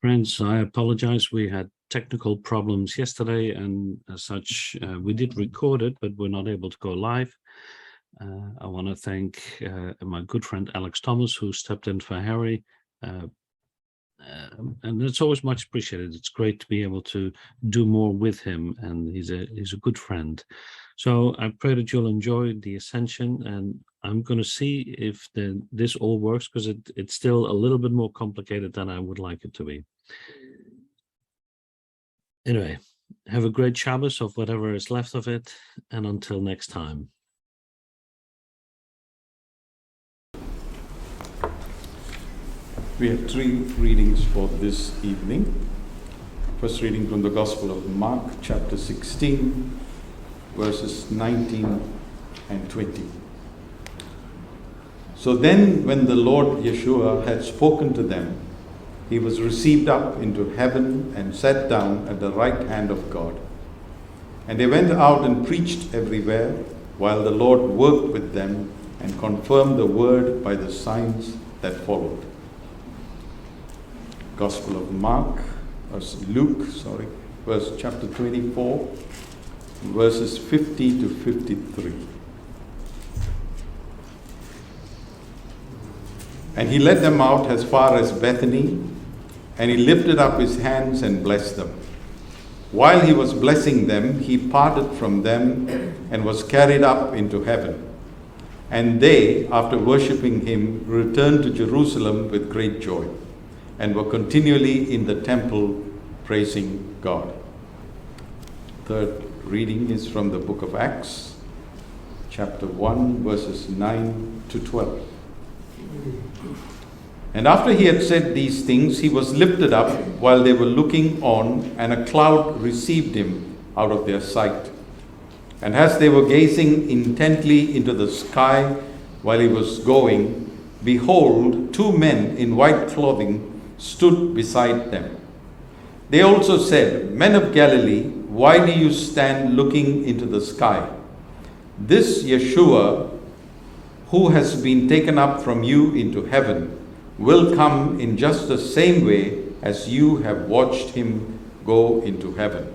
Friends, I apologize. We had technical problems yesterday, and as such, we did record it, but we're not able to go live. I want to thank my good friend Alex Thomas, who stepped in for Harry. And it's always much appreciated. It's great to be able to do more with him, and he's a good friend. So I pray that you'll enjoy the Ascension, and I'm going to see if this all works, because it's still a little bit more complicated than I would like it to be. Anyway, have a great Shabbos of whatever is left of it, and until next time. We have three readings for this evening. First reading from the Gospel of Mark, chapter 16, verses 19 and 20. So then, when the Lord Yeshua had spoken to them, he was received up into heaven and sat down at the right hand of God. And they went out and preached everywhere, while the Lord worked with them and confirmed the word by the signs that followed. Gospel of Luke, verse chapter 24, verses 50 to 53. And he led them out as far as Bethany, and he lifted up his hands and blessed them. While he was blessing them, he parted from them and was carried up into heaven. And they, after worshipping him, returned to Jerusalem with great joy, and were continually in the temple praising God. Third reading is from the book of Acts, chapter 1, verses 9 to 12. And after he had said these things, he was lifted up while they were looking on, and a cloud received him out of their sight. And as they were gazing intently into the sky while he was going, behold, two men in white clothing stood beside them. They also said, Men of Galilee, why do you stand looking into the sky? This Yeshua, who has been taken up from you into heaven, will come in just the same way as you have watched him go into heaven.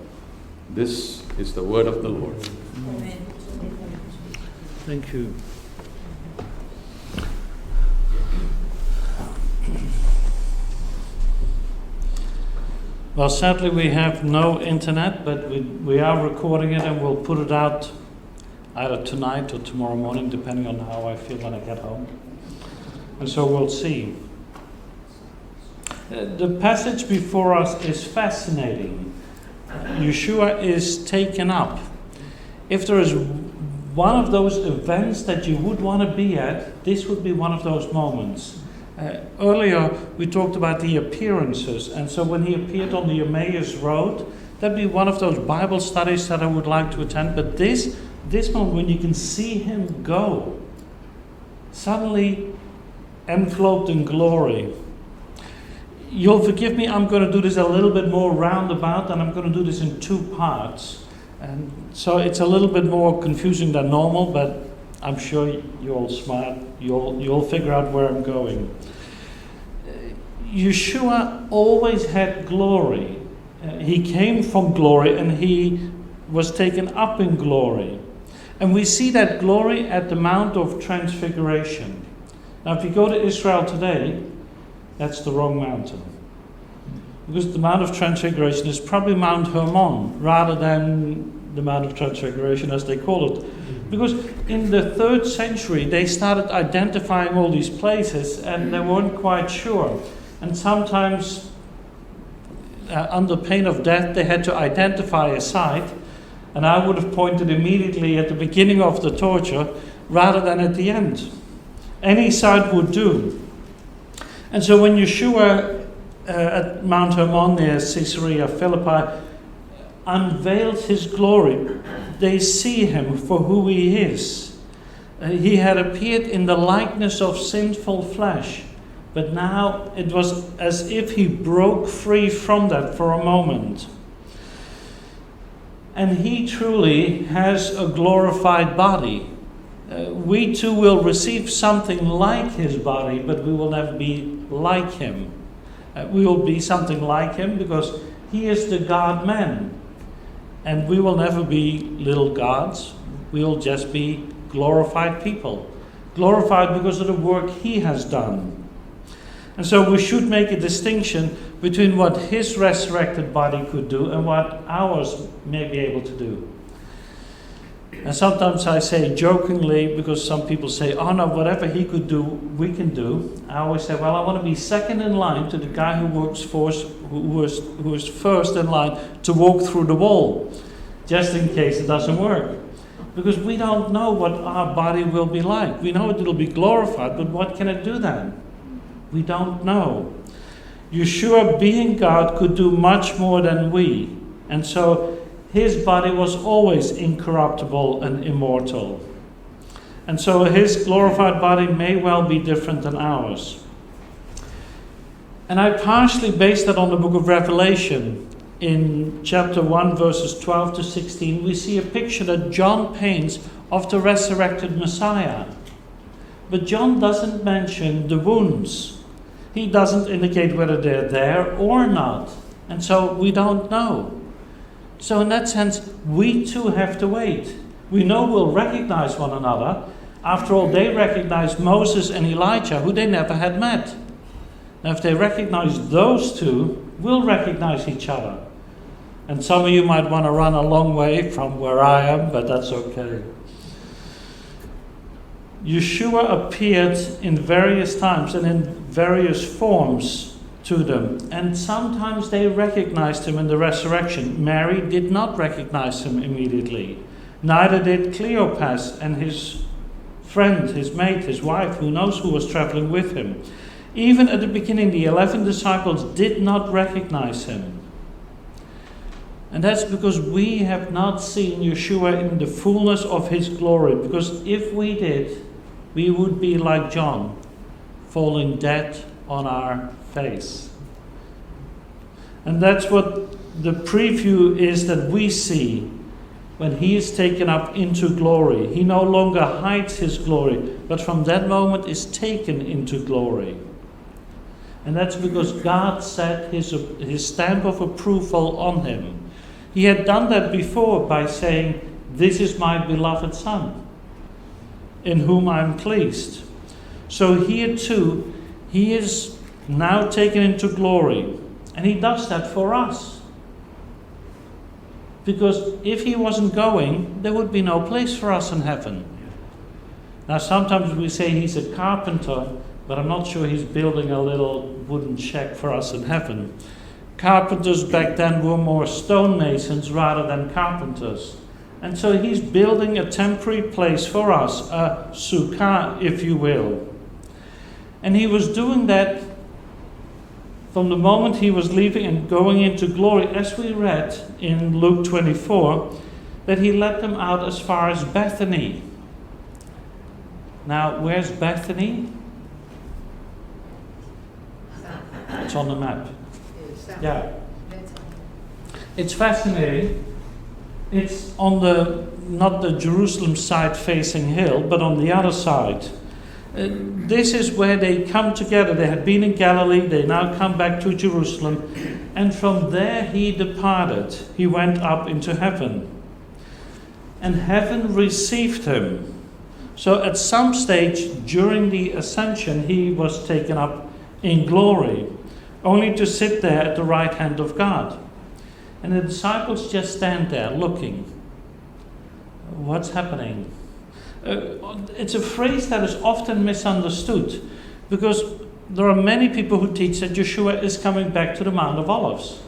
This is the word of the Lord. Amen. Thank you. Well, sadly we have no internet, but we are recording it, and we'll put it out either tonight or tomorrow morning, depending on how I feel when I get home. And so we'll see. The passage before us is fascinating. Yeshua is taken up. If there is one of those events that you would want to be at, this would be one of those moments. Earlier we talked about the appearances, and so when he appeared on the Emmaus Road, that'd be one of those Bible studies that I would like to attend. But this moment when you can see him go, suddenly enveloped in glory. You'll forgive me, I'm going to do this a little bit more roundabout, and I'm going to do this in two parts. And so it's a little bit more confusing than normal, but I'm sure you're all smart. You'll figure out where I'm going. Yeshua always had glory. He came from glory, and he was taken up in glory. And we see that glory at the Mount of Transfiguration. Now, if you go to Israel today, that's the wrong mountain. Because the Mount of Transfiguration is probably Mount Hermon, rather than the Mount of Transfiguration as they call it. Because in the 3rd century, they started identifying all these places, and they weren't quite sure. And sometimes, under pain of death, they had to identify a site, and I would have pointed immediately at the beginning of the torture, rather than at the end. Any site would do. And so when Yeshua at Mount Hermon near Caesarea Philippi unveils his glory, they see him for who he is. He had appeared in the likeness of sinful flesh, but now it was as if he broke free from that for a moment. And he truly has a glorified body. We too will receive something like his body, but we will never be like him. We will be something like him because he is the God-man. And we will never be little gods. We will just be glorified people. Glorified because of the work he has done. And so we should make a distinction between what his resurrected body could do and what ours may be able to do. And sometimes I say jokingly, because some people say, oh no, whatever he could do, we can do. I always say, well, I want to be second in line to the guy who works for us, who is first in line to walk through the wall, just in case it doesn't work. Because we don't know what our body will be like. We know it will be glorified, but what can it do then? We don't know. Yeshua, being God, could do much more than we. And so his body was always incorruptible and immortal. And so his glorified body may well be different than ours. And I partially base that on the book of Revelation. In chapter 1, verses 12 to 16, we see a picture that John paints of the resurrected Messiah. But John doesn't mention the wounds. He doesn't indicate whether they're there or not. And so we don't know. So in that sense, we too have to wait. We know we'll recognize one another. After all, they recognized Moses and Elijah, who they never had met. Now, if they recognize those two, we'll recognize each other. And some of you might want to run a long way from where I am, but that's okay. Yeshua appeared in various times and in various forms to them. And sometimes they recognized him in the resurrection. Mary did not recognize him immediately. Neither did Cleopas and his friend, his mate, his wife, who knows who was traveling with him. Even at the beginning, the 11 disciples did not recognize him. And that's because we have not seen Yeshua in the fullness of his glory. Because if we did, we would be like John, falling dead on our face. And that's what the preview is that we see when he is taken up into glory. He no longer hides his glory, but from that moment is taken into glory. And that's because God set his stamp of approval on him. He had done that before by saying, "This is my beloved Son, in whom I am pleased." So here too, he is now taken into glory. And he does that for us. Because if he wasn't going, there would be no place for us in heaven. Now sometimes we say he's a carpenter, but I'm not sure he's building a little wooden shack for us in heaven. Carpenters back then were more stonemasons rather than carpenters. And so he's building a temporary place for us, a sukkah, if you will. And he was doing that from the moment he was leaving and going into glory, as we read in Luke 24, that he led them out as far as Bethany. Now, where's Bethany? It's on the map. Yeah. It's fascinating. It's on not the Jerusalem side facing hill, but on the other side. This is where they come together. They had been in Galilee, they now come back to Jerusalem, and from there he departed. He went up into heaven. And heaven received him. So at some stage during the Ascension, he was taken up in glory, only to sit there at the right hand of God. And the disciples just stand there looking. What's happening? It's a phrase that is often misunderstood, because there are many people who teach that Yeshua is coming back to the Mount of Olives.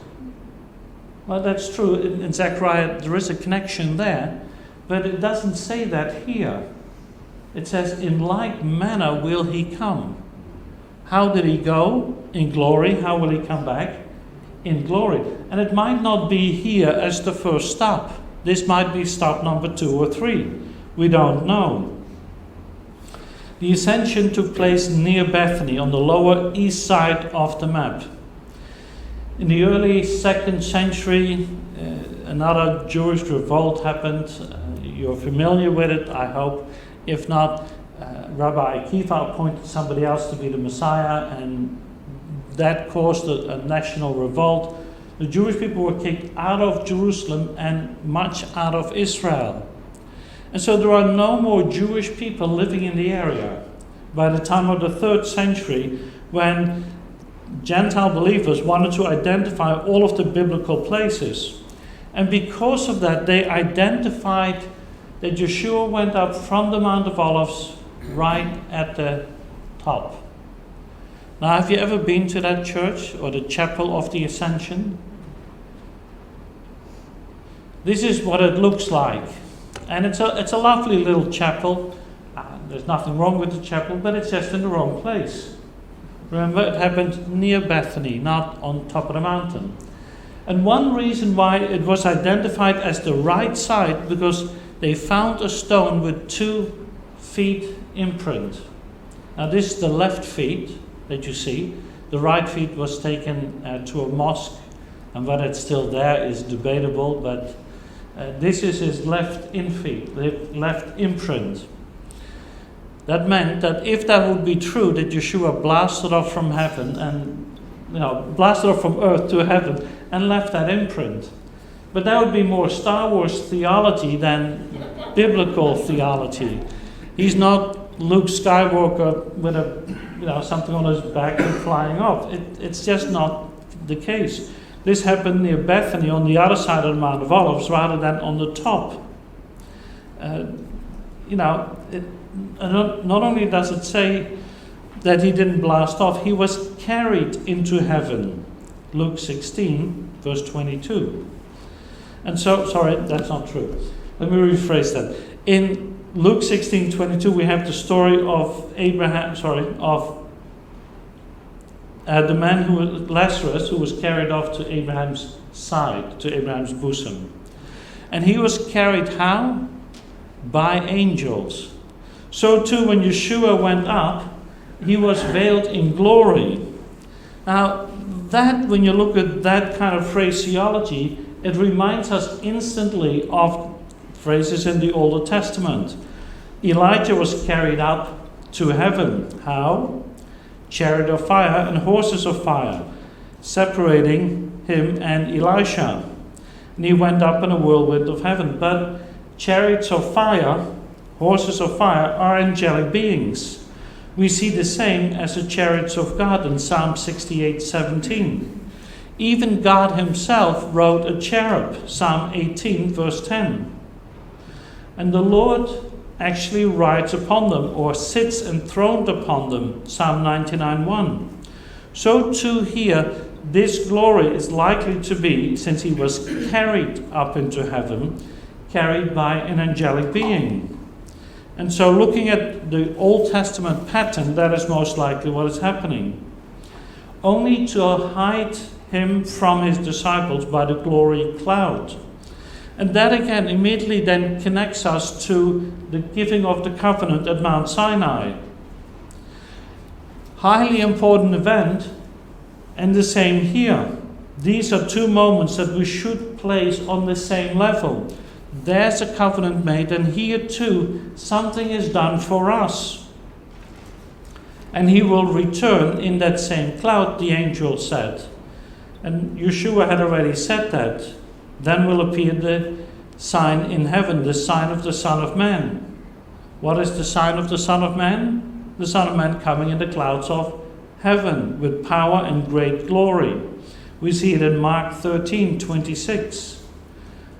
Well, that's true. In Zechariah, there is a connection there, but it doesn't say that here. It says, in like manner will he come. How did he go? In glory. How will he come back? In glory. And it might not be here as the first stop. This might be stop number 2 or 3. We don't know. The Ascension took place near Bethany on the lower east side of the map. In the early 2nd century, another Jewish revolt happened. You're familiar with it, I hope. If not, Rabbi Akiva appointed somebody else to be the Messiah, and that caused a national revolt. The Jewish people were kicked out of Jerusalem and much out of Israel. And so there are no more Jewish people living in the area by the time of the 3rd century, when Gentile believers wanted to identify all of the biblical places. And because of that, they identified that Yeshua went up from the Mount of Olives right at the top. Now, have you ever been to that church or the Chapel of the Ascension? This is what it looks like. And it's a lovely little chapel. There's nothing wrong with the chapel, but it's just in the wrong place. Remember, it happened near Bethany, not on top of the mountain. And one reason why it was identified as the right side, because they found a stone with 2 feet imprint. Now this is the left feet that you see. The right feet was taken to a mosque, and whether it's still there is debatable, but this is his left imprint. That meant that if that would be true, that Yeshua blasted off from heaven and blasted off from earth to heaven and left that imprint. But that would be more Star Wars theology than biblical theology. He's not Luke Skywalker with something on his back and flying off. It's just not the case. This happened near Bethany on the other side of the Mount of Olives rather than on the top. Not only does it say that he didn't blast off, he was carried into heaven. Luke 16, verse 22. And so, sorry, that's not true. Let me rephrase that. In Luke 16, 22, we have the story of the man Lazarus, who was carried off to Abraham's side, to Abraham's bosom. And he was carried how? By angels. So too, when Yeshua went up, he was veiled in glory. Now, that, when you look at that kind of phraseology, it reminds us instantly of phrases in the Old Testament. Elijah was carried up to heaven. How? Chariot of fire and horses of fire, separating him and Elisha. And he went up in a whirlwind of heaven. But chariots of fire, horses of fire, are angelic beings. We see the same as the chariots of God in Psalm 68:17. Even God himself rode a cherub, Psalm 18, verse 10. And the Lord actually rides upon them, or sits enthroned upon them, Psalm 99:1. So too here, this glory is likely to be, since he was carried up into heaven, carried by an angelic being. And so looking at the Old Testament pattern, that is most likely what is happening. Only to hide him from his disciples by the glory cloud. And that again immediately then connects us to the giving of the covenant at Mount Sinai. Highly important event, and the same here. These are 2 moments that we should place on the same level. There's a covenant made, and here too, something is done for us. And he will return in that same cloud, the angel said. And Yeshua had already said that. Then will appear the sign in heaven, the sign of the Son of Man. What is the sign of the Son of Man? The Son of Man coming in the clouds of heaven with power and great glory. We see it in Mark 13:26.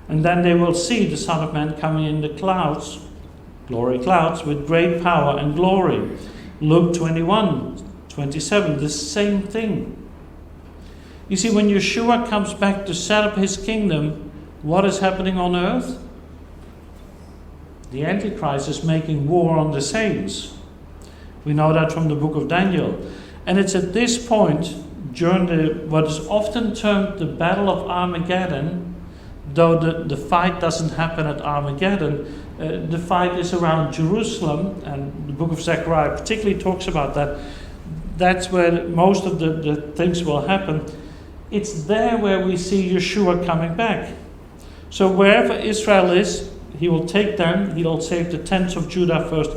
And then they will see the Son of Man coming in the clouds, glory clouds, with great power and glory. Luke 21:27, the same thing. You see, when Yeshua comes back to set up his kingdom, what is happening on earth? The Antichrist is making war on the saints. We know that from the book of Daniel. And it's at this point, during what is often termed the Battle of Armageddon, though the fight doesn't happen at Armageddon, the fight is around Jerusalem, and the book of Zechariah particularly talks about that. That's where most of the things will happen. It's there where we see Yeshua coming back. So wherever Israel is, he will take them, he'll save the tents of Judah first,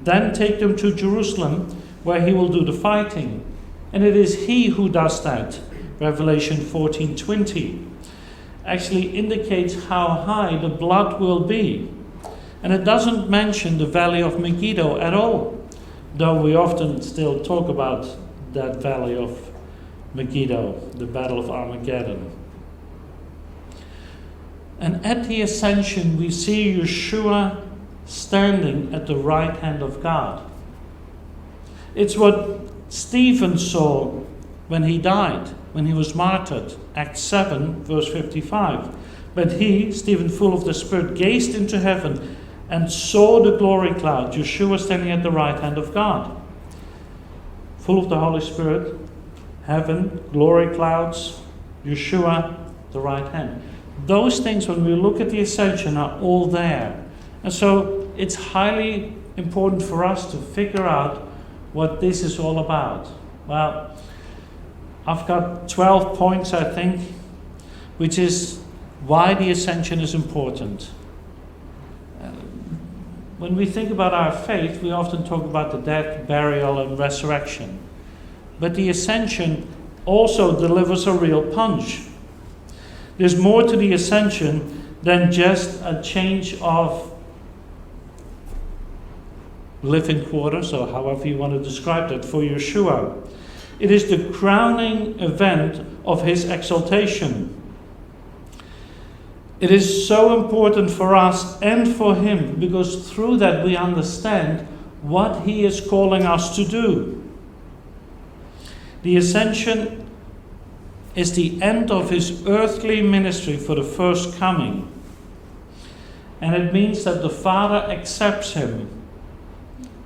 then take them to Jerusalem, where he will do the fighting. And it is he who does that. Revelation 14:20 actually indicates how high the blood will be. And it doesn't mention the valley of Megiddo at all, though we often still talk about that valley of Megiddo, the Battle of Armageddon. And at the Ascension, we see Yeshua standing at the right hand of God. It's what Stephen saw when he died, when he was martyred. Acts 7, verse 55. But he, Stephen, full of the Spirit, gazed into heaven and saw the glory cloud, Yeshua standing at the right hand of God. Full of the Holy Spirit, heaven, glory clouds, Yeshua, the right hand. Those things, when we look at the Ascension, are all there. And so it's highly important for us to figure out what this is all about. Well, I've got 12 points, I think, which is why the Ascension is important. When we think about our faith, we often talk about the death, burial, and resurrection. But the Ascension also delivers a real punch. There's more to the Ascension than just a change of living quarters, or however you want to describe that, for Yeshua. It is the crowning event of his exaltation. It is so important for us and for him, because through that we understand what he is calling us to do. The Ascension is the end of his earthly ministry for the first coming. And it means that the Father accepts him.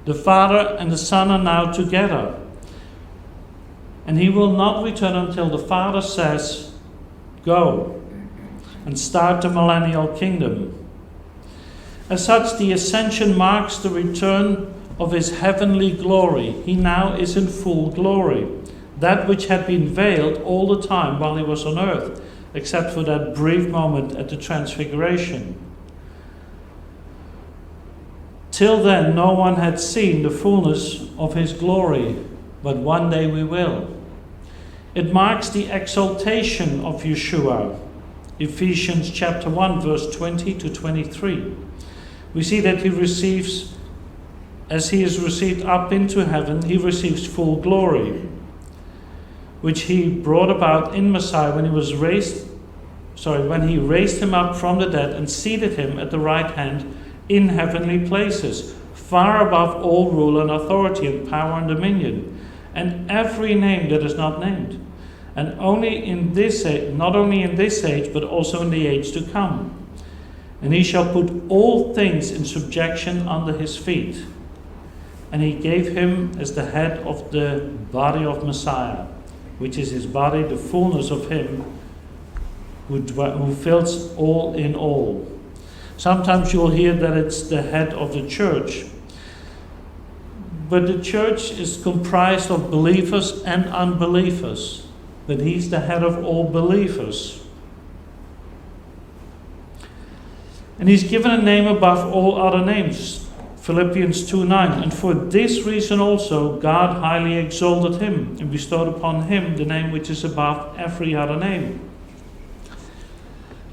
The Father and the Son are now together. And he will not return until the Father says, "Go," and start the millennial kingdom. As such, the Ascension marks the return of his heavenly glory. He now is in full glory. That which had been veiled all the time while he was on earth, except for that brief moment at the Transfiguration. Till then, no one had seen the fullness of his glory, but one day we will. It marks the exaltation of Yeshua. Ephesians chapter 1, verse 20 to 23. We see that he receives, as he is received up into heaven, he receives full glory, which he brought about in Messiah when he raised him up from the dead and seated him at the right hand in heavenly places, far above all rule and authority and power and dominion, and every name that is not named, and only in this age, not only in this age, but also in the age to come. And he shall put all things in subjection under his feet. And he gave him as the head of the body of Messiah, which is his body, the fullness of him who fills all in all. Sometimes you'll hear that it's the head of the church. But the church is comprised of believers and unbelievers. But he's the head of all believers. And he's given a name above all other names. Philippians 2:9. And for this reason also God highly exalted him and bestowed upon him the name which is above every other name.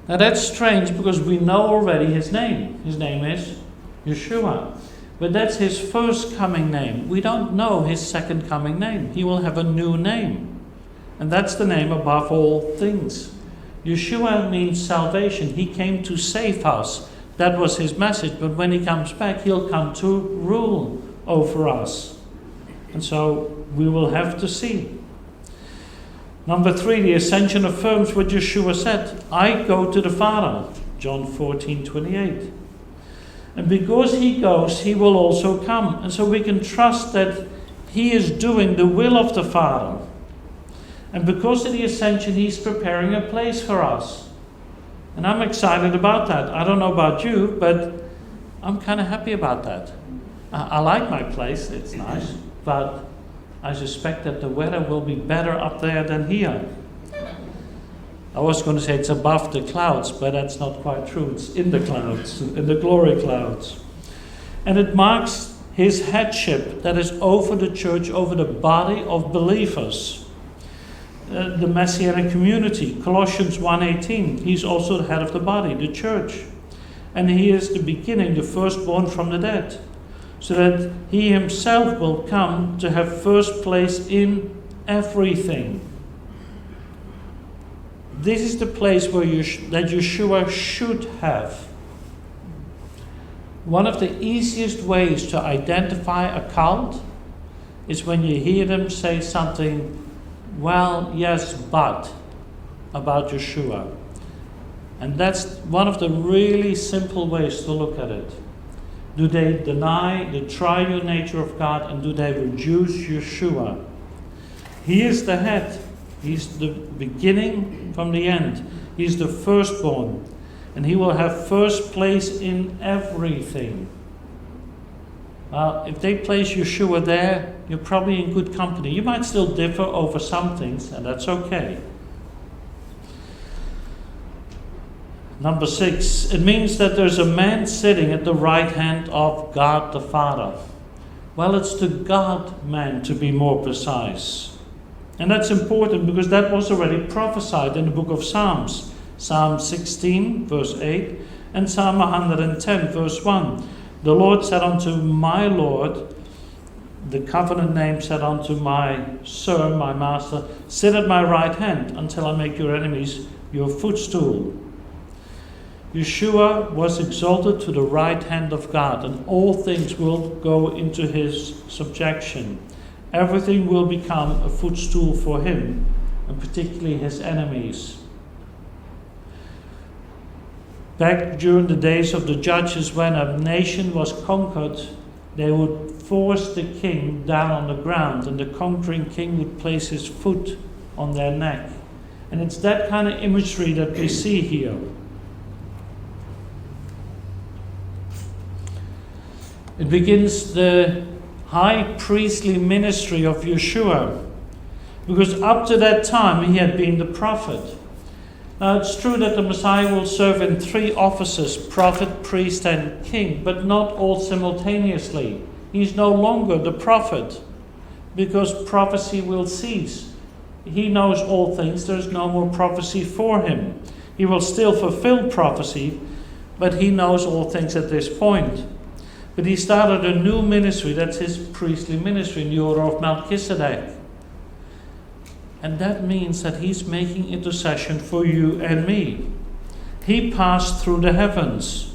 Now that's strange, because we know already his name. His name is Yeshua. But that's his first coming name. We don't know his second coming name. He will have a new name. And that's the name above all things. Yeshua means salvation. He came to save us. That was his message. But when he comes back, he'll come to rule over us. And so we will have to see. Number 3, the Ascension affirms what Yeshua said. I go to the Father. John 14:28. And because he goes, he will also come. And so we can trust that he is doing the will of the Father. And because of the Ascension, he's preparing a place for us. And I'm excited about that. I don't know about you, but I'm kind of happy about that. I like my place, it's nice, but I suspect that the weather will be better up there than here. I was going to say it's above the clouds, but that's not quite true. It's in the clouds, in the glory clouds. And it marks his headship that is over the church, over the body of believers. The Messianic community, Colossians 1:18, he's also the head of the body, the church. And he is the beginning, the firstborn from the dead, so that he himself will come to have first place in everything. This is the place where that Yeshua should have. One of the easiest ways to identify a cult is when you hear them say something, well, yes, but, about Yeshua. And that's one of the really simple ways to look at it. Do they deny the triune nature of God, and do they reduce Yeshua? He is the head. He's the beginning from the end. He's the firstborn. And he will have first place in everything. Well, if they place Yeshua there, you're probably in good company. You might still differ over some things, and that's okay. Number 6, it means that there's a man sitting at the right hand of God the Father. Well, it's the God-man, to be more precise. And that's important because that was already prophesied in the book of Psalms. Psalm 16, verse 8, and Psalm 110, verse 1. The Lord said unto my Lord, the covenant name said unto my Sir, my Master, sit at my right hand until I make your enemies your footstool. Yeshua was exalted to the right hand of God, and all things will go into his subjection. Everything will become a footstool for him, and particularly his enemies. Back during the days of the judges, when a nation was conquered, they would force the king down on the ground, and the conquering king would place his foot on their neck. And it's that kind of imagery that we see here. It begins the high priestly ministry of Yeshua, because up to that time he had been the prophet. Now it's true that the Messiah will serve in 3 offices, prophet, priest, and king, but not all simultaneously. He's no longer the prophet, because prophecy will cease. He knows all things, there's no more prophecy for him. He will still fulfill prophecy, but he knows all things at this point. But he started a new ministry, that's his priestly ministry in the order of Melchizedek. And that means that he's making intercession for you and me. He passed through the heavens,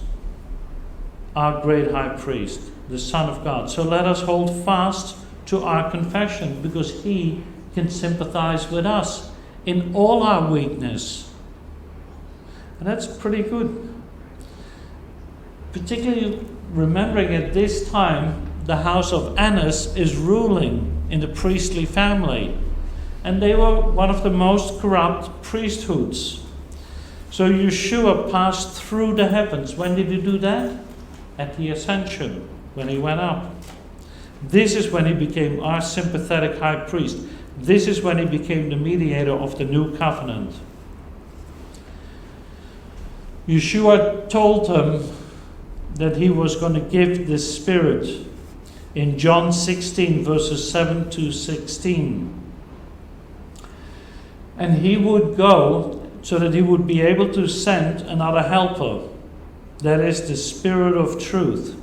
our great high priest, the Son of God. So let us hold fast to our confession, because he can sympathize with us in all our weakness. And that's pretty good. Particularly remembering at this time the house of Annas is ruling in the priestly family. And they were one of the most corrupt priesthoods. So Yeshua passed through the heavens. When did he do that? At the Ascension, when he went up. This is when he became our sympathetic high priest. This is when he became the mediator of the new covenant. Yeshua told them that he was going to give the Spirit in John 16, verses 7 to 16. And he would go so that he would be able to send another helper, that is the Spirit of truth.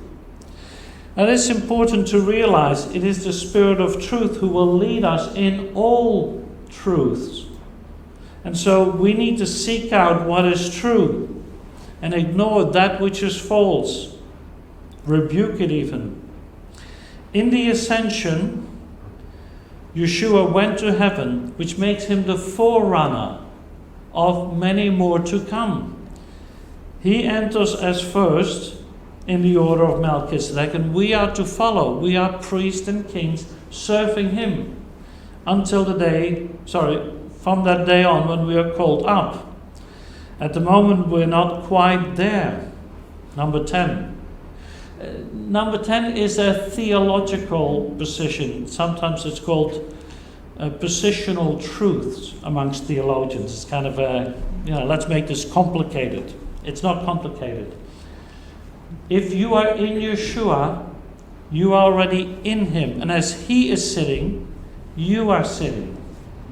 Now it's important to realize it is the Spirit of truth who will lead us in all truths. And so we need to seek out what is true and ignore that which is false. Rebuke it even. In the Ascension, Yeshua went to heaven, which makes him the forerunner of many more to come. He enters as first in the order of Melchizedek, and we are to follow. We are priests and kings serving him until from that day on when we are called up. At the moment we're not quite there. Number 10. Number 10 is a theological position. Sometimes it's called positional truths amongst theologians. It's kind of let's make this complicated. It's not complicated. If you are in Yeshua, You are already in him. And as he is sitting, you are sitting.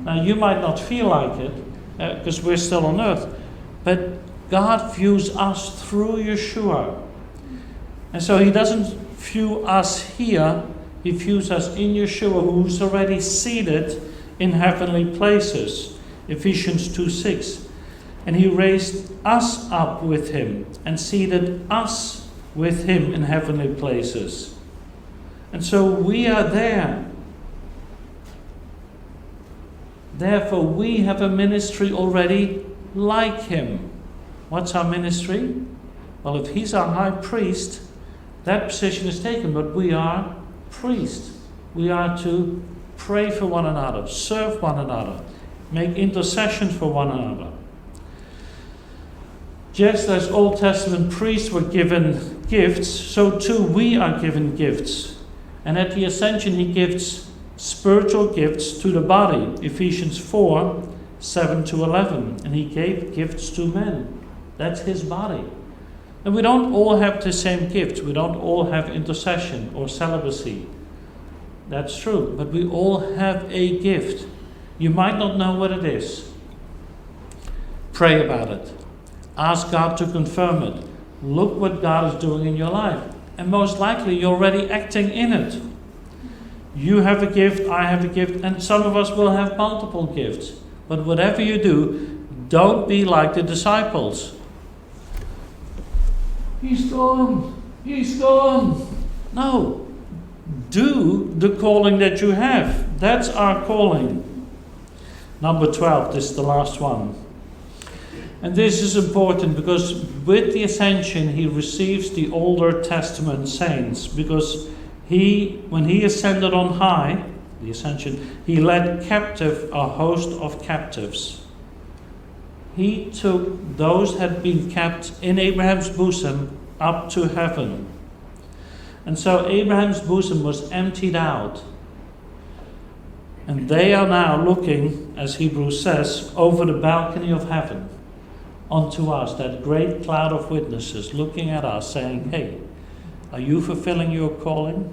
Now, you might not feel like it, because we're still on earth. But God views us through Yeshua. And so he doesn't view us here. He views us in Yeshua, who's already seated in heavenly places. Ephesians 2:6. And he raised us up with him and seated us with him in heavenly places. And so we are there. Therefore, we have a ministry already like him. What's our ministry? Well, if he's our high priest, that position is taken, but we are priests. We are to pray for one another, serve one another, make intercession for one another. Just as Old Testament priests were given gifts, so too we are given gifts. And at the Ascension, he gives spiritual gifts to the body. Ephesians 4:7-11. And he gave gifts to men. That's his body. And we don't all have the same gifts. We don't all have intercession or celibacy. That's true. But we all have a gift. You might not know what it is. Pray about it. Ask God to confirm it. Look what God is doing in your life. And most likely you're already acting in it. You have a gift, I have a gift, and some of us will have multiple gifts. But whatever you do, don't be like the disciples. He's gone. He's gone. No. Do the calling that you have. That's our calling. Number 12, this is the last one. And this is important because with the Ascension, he receives the Older Testament saints. Because when he ascended on high, the Ascension, he led captive a host of captives. He took those that had been kept in Abraham's bosom up to heaven. And so Abraham's bosom was emptied out. And they are now looking, as Hebrews says, over the balcony of heaven onto us, that great cloud of witnesses looking at us saying, hey, are you fulfilling your calling?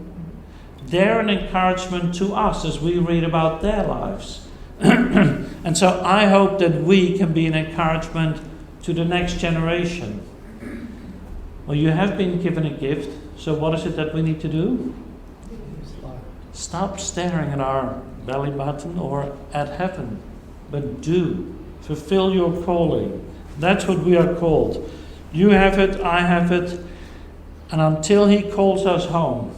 They're an encouragement to us as we read about their lives. And so I hope that we can be an encouragement to the next generation. Well, you have been given a gift, so what is it that we need to do? Stop staring at our belly button or at heaven, but do fulfill your calling. That's what we are called. You have it, I have it, and until he calls us home,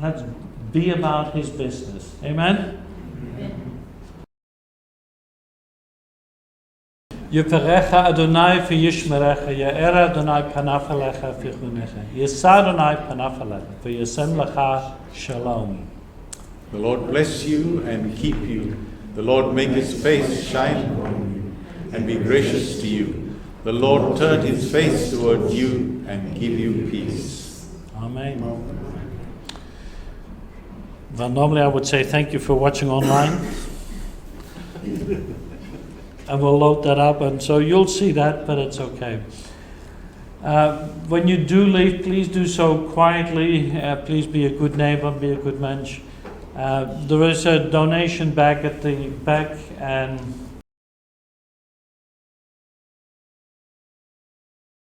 let's be about his business. Amen? Yevarecha Adonai v'yishmerecha, Ye'era Adonai panav alecha v'chunecha, Yisa Adonai panav alecha, v'yasem lecha shalom. The Lord bless you and keep you. The Lord make his face shine upon you and be gracious to you. The Lord turn his face toward you and give you peace. Amen. Well, normally I would say thank you for watching online. And we'll load that up, and so you'll see that, but it's okay. When you do leave, please do so quietly. Please be a good neighbor, be a good mensch. There is a donation bag at the back, and